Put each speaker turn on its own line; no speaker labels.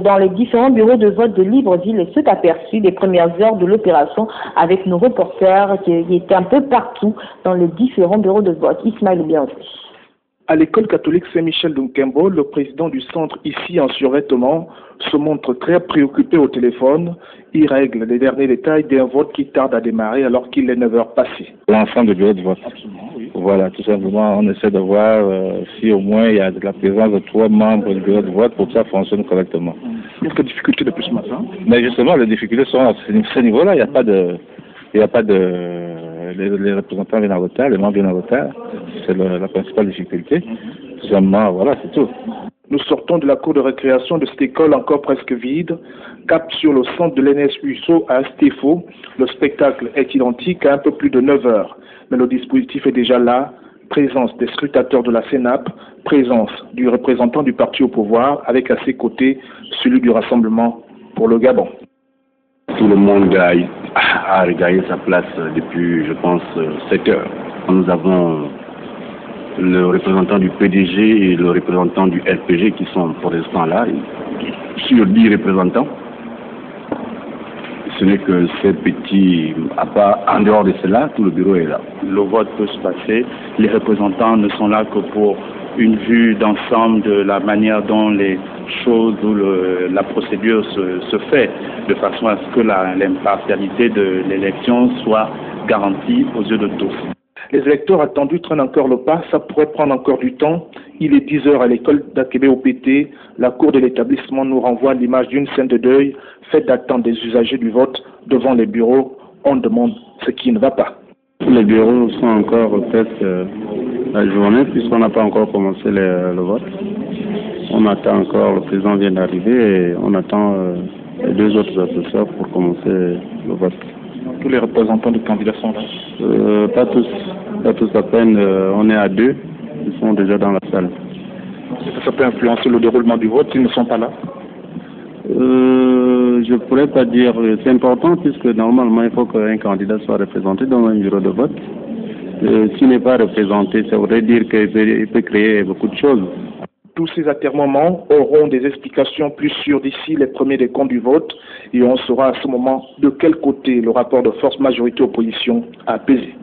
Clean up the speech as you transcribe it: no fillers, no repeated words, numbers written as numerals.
dans les différents bureaux de vote de Libreville et s'est aperçu des premières heures de l'opération avec nos reporters qui étaient un peu partout dans les différents bureaux de vote. Ismaël Bienvenue.
À l'école catholique Saint-Michel de Nkembo, le président du centre, ici en survêtement, se montre très préoccupé au téléphone. Il règle les derniers détails d'un vote qui tarde à démarrer alors qu'il est 9 heures passées.
L'ensemble du bureau de vote.
Absolument, oui.
Voilà, tout simplement, on essaie de voir si au moins il y a la présence de 3 membres du bureau de vote pour que ça fonctionne correctement.
Quelques difficultés depuis ce matin?
Mais justement, les difficultés sont à ce niveau-là. Il n'y a pas de... Les représentants viennent en retard, les membres viennent en retard. C'est la principale difficulté. Tout simplement, voilà, c'est tout.
Nous sortons de la cour de récréation de cette école encore presque vide. Cap sur le centre de l'ENS Husso à Stéphos. Le spectacle est identique à un peu plus de 9 heures. Mais le dispositif est déjà là. Présence des scrutateurs de la CENAP, présence du représentant du parti au pouvoir, avec à ses côtés celui du Rassemblement pour le Gabon.
Tout le monde a regagné sa place depuis, je pense, 7 heures. Nous avons le représentant du PDG et le représentant du RPG qui sont pour l'instant là, sur 10 représentants. Ce n'est que ces petits, à part en dehors de cela, tout le bureau est là.
Le vote peut se passer, les représentants ne sont là que pour une vue d'ensemble de la manière dont les choses ou la procédure se fait, de façon à ce que l'impartialité de l'élection soit garantie aux yeux de tous.
Les électeurs attendus traînent encore le pas, ça pourrait prendre encore du temps. Il est 10 heures à l'école d'Akébé OPT. La cour de l'établissement nous renvoie l'image d'une scène de deuil, faite d'attente des usagers du vote devant les bureaux. On demande ce qui ne va pas.
Les bureaux sont encore presque la journée puisqu'on n'a pas encore commencé le vote. On attend encore, le président vient d'arriver et on attend les 2 autres assesseurs pour commencer le vote.
Tous les représentants du candidat sont là?
Pas tous à peine, on est à 2, ils sont déjà dans la salle.
Est-ce que ça peut influencer le déroulement du vote s'ils ne sont pas là?
Je pourrais pas dire, c'est important puisque normalement il faut qu'un candidat soit représenté dans un bureau de vote. S'il n'est pas représenté, ça voudrait dire qu'il peut créer beaucoup de choses.
Tous ces atermoiements auront des explications plus sûres d'ici les premiers décomptes du vote et on saura à ce moment de quel côté le rapport de force majorité-opposition a pesé.